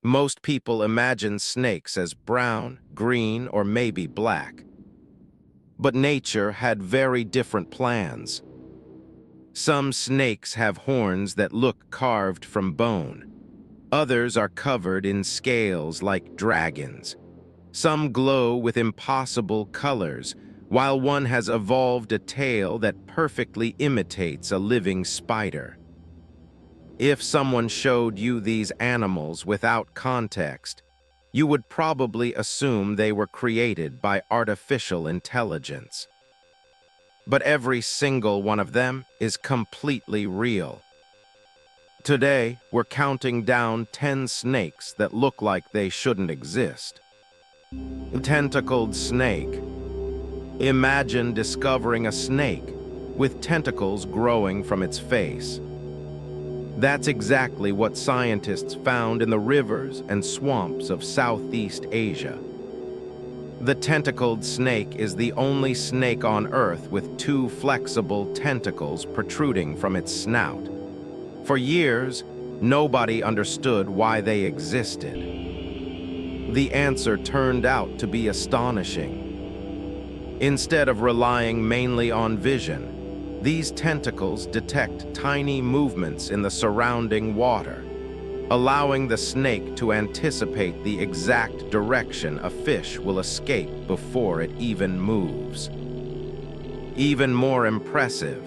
Most people imagine snakes as brown, green, or maybe black. But nature had very different plans. Some snakes have horns that look carved from bone. Others are covered in scales like dragons. Some glow with impossible colors, while one has evolved a tail that perfectly imitates a living spider. If someone showed you these animals without context, you would probably assume they were created by artificial intelligence. But every single one of them is completely real. Today, we're counting down 10 snakes that look like they shouldn't exist. Tentacled Snake. Imagine discovering a snake with tentacles growing from its face. That's exactly what scientists found in the rivers and swamps of Southeast Asia. The tentacled snake is the only snake on Earth with two flexible tentacles protruding from its snout. For years, nobody understood why they existed. The answer turned out to be astonishing. Instead of relying mainly on vision, these tentacles detect tiny movements in the surrounding water, allowing the snake to anticipate the exact direction a fish will escape before it even moves. Even more impressive,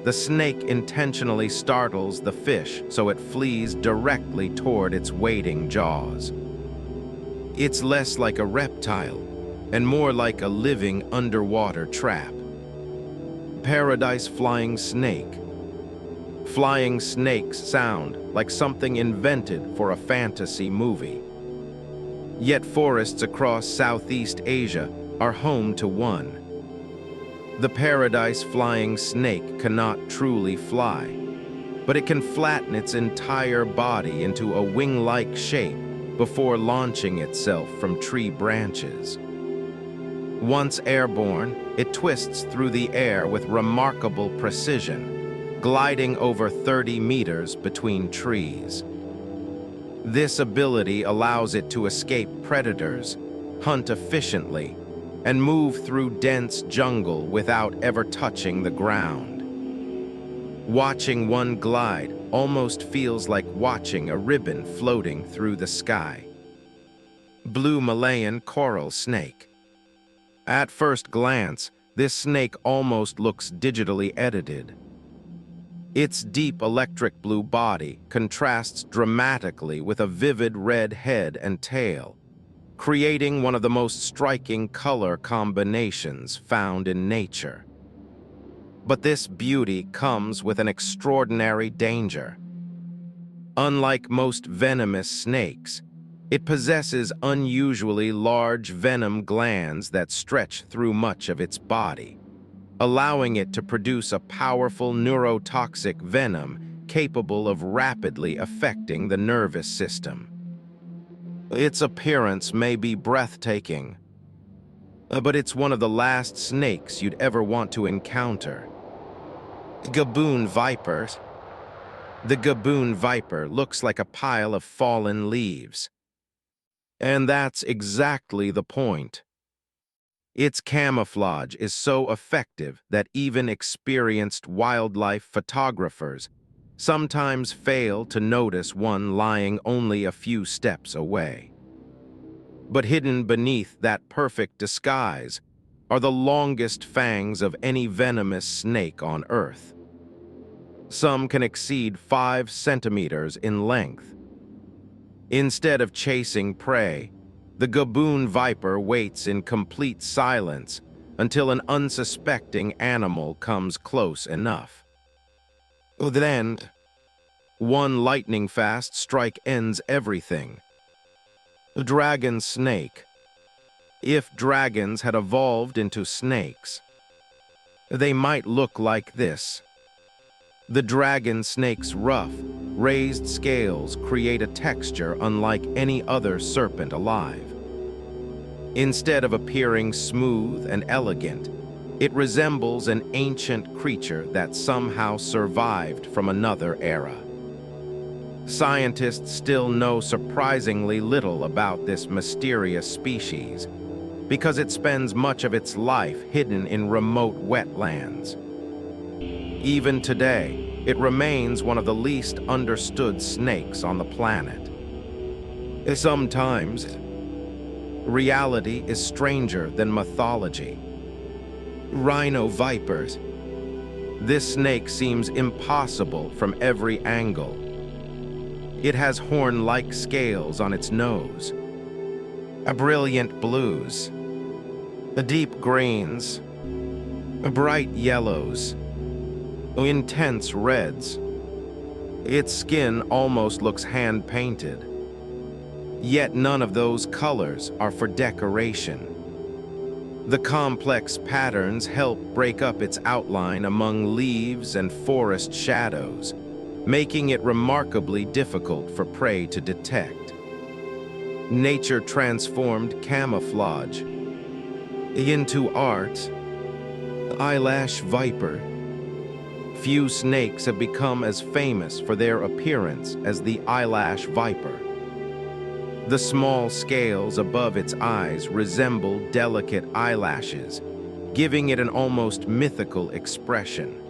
the snake intentionally startles the fish so it flees directly toward its waiting jaws. It's less like a reptile and more like a living underwater trap. Paradise flying snake. Flying snakes sound like something invented for a fantasy movie. Yet forests across Southeast Asia are home to one. The paradise flying snake cannot truly fly, but it can flatten its entire body into a wing-like shape before launching itself from tree branches. Once airborne, it twists through the air with remarkable precision, gliding over 30 meters between trees. This ability allows it to escape predators, hunt efficiently, and move through dense jungle without ever touching the ground. Watching one glide almost feels like watching a ribbon floating through the sky. Blue Malayan coral snake. At first glance, this snake almost looks digitally edited. Its deep electric blue body contrasts dramatically with a vivid red head and tail, creating one of the most striking color combinations found in nature. But this beauty comes with an extraordinary danger. Unlike most venomous snakes, it possesses unusually large venom glands that stretch through much of its body, allowing it to produce a powerful neurotoxic venom capable of rapidly affecting the nervous system. Its appearance may be breathtaking, but it's one of the last snakes you'd ever want to encounter. Gaboon Viper. The Gaboon Viper looks like a pile of fallen leaves. And that's exactly the point. Its camouflage is so effective that even experienced wildlife photographers sometimes fail to notice one lying only a few steps away. But hidden beneath that perfect disguise are the longest fangs of any venomous snake on Earth. Some can exceed 5 centimeters in length. Instead of chasing prey, the Gaboon Viper waits in complete silence until an unsuspecting animal comes close enough. Then, one lightning-fast strike ends everything. Dragon snake. If dragons had evolved into snakes, they might look like this. The dragon snake's rough, raised scales create a texture unlike any other serpent alive. Instead of appearing smooth and elegant, it resembles an ancient creature that somehow survived from another era. Scientists still know surprisingly little about this mysterious species because it spends much of its life hidden in remote wetlands. Even today, it remains one of the least understood snakes on the planet. Sometimes, reality is stranger than mythology. Rhino Vipers. This snake seems impossible from every angle. It has horn-like scales on its nose, brilliant blues, deep greens, bright yellows, intense reds. Its skin almost looks hand-painted. Yet none of those colors are for decoration. The complex patterns help break up its outline among leaves and forest shadows, making it remarkably difficult for prey to detect. Nature transformed camouflage into art. Eyelash Viper. Few snakes have become as famous for their appearance as the Eyelash Viper. The small scales above its eyes resemble delicate eyelashes, giving it an almost mythical expression.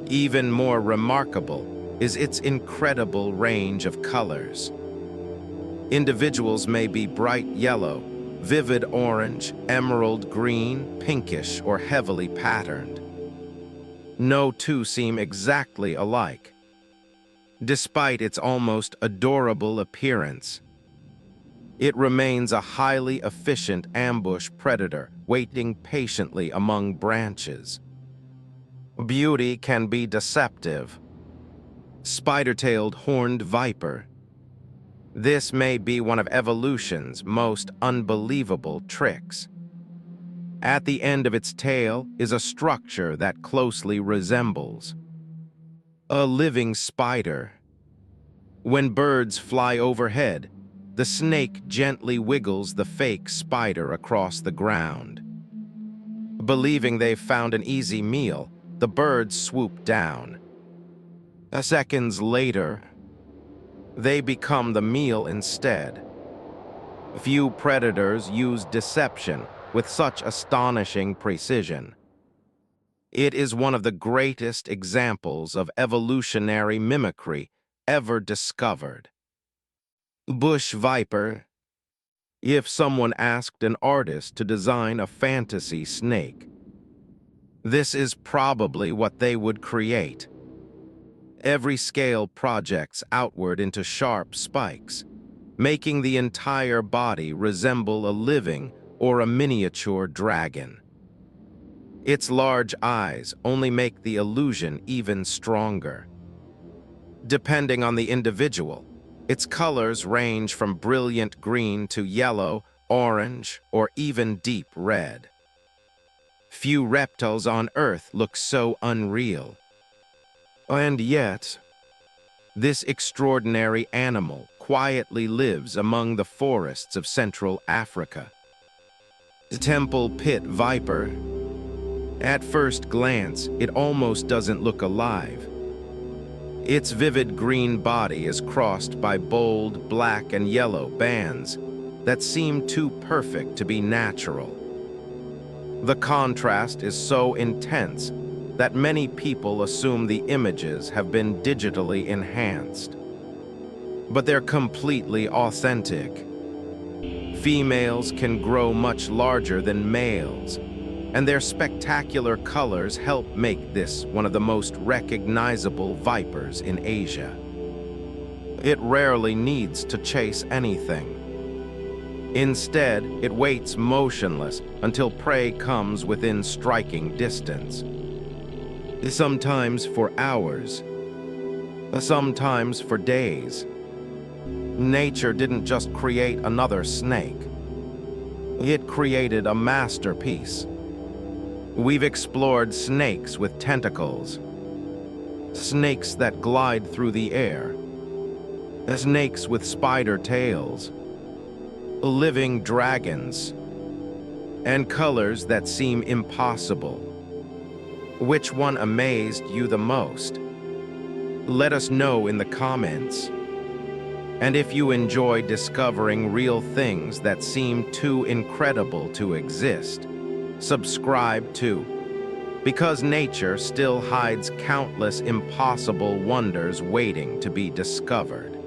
Even more remarkable is its incredible range of colors. Individuals may be bright yellow, vivid orange, emerald green, pinkish, or heavily patterned. No two seem exactly alike. Despite its almost adorable appearance, it remains a highly efficient ambush predator, waiting patiently among branches. Beauty can be deceptive. Spider-tailed horned viper. This may be one of evolution's most unbelievable tricks. At the end of its tail is a structure that closely resembles a living spider. When birds fly overhead, the snake gently wiggles the fake spider across the ground. Believing they've found an easy meal, the birds swoop down. Seconds later, they become the meal instead. Few predators use deception with such astonishing precision. It is one of the greatest examples of evolutionary mimicry ever discovered. Bush viper. If someone asked an artist to design a fantasy snake, this is probably what they would create. Every scale projects outward into sharp spikes, making the entire body resemble a living or a miniature dragon. Its large eyes only make the illusion even stronger. Depending on the individual, its colors range from brilliant green to yellow, orange, or even deep red. Few reptiles on Earth look so unreal. And yet, this extraordinary animal quietly lives among the forests of Central Africa. Temple pit viper. At first glance, it almost doesn't look alive. Its vivid green body is crossed by bold black and yellow bands that seem too perfect to be natural. The contrast is so intense that many people assume the images have been digitally enhanced. But they're completely authentic. Females can grow much larger than males, and their spectacular colors help make this one of the most recognizable vipers in Asia. It rarely needs to chase anything. Instead, it waits motionless until prey comes within striking distance. Sometimes for hours, sometimes for days. Nature didn't just create another snake. It created a masterpiece. We've explored snakes with tentacles, snakes that glide through the air, snakes with spider tails, living dragons, and colors that seem impossible. Which one amazed you the most? Let us know in the comments. And if you enjoy discovering real things that seem too incredible to exist, subscribe too, because nature still hides countless impossible wonders waiting to be discovered.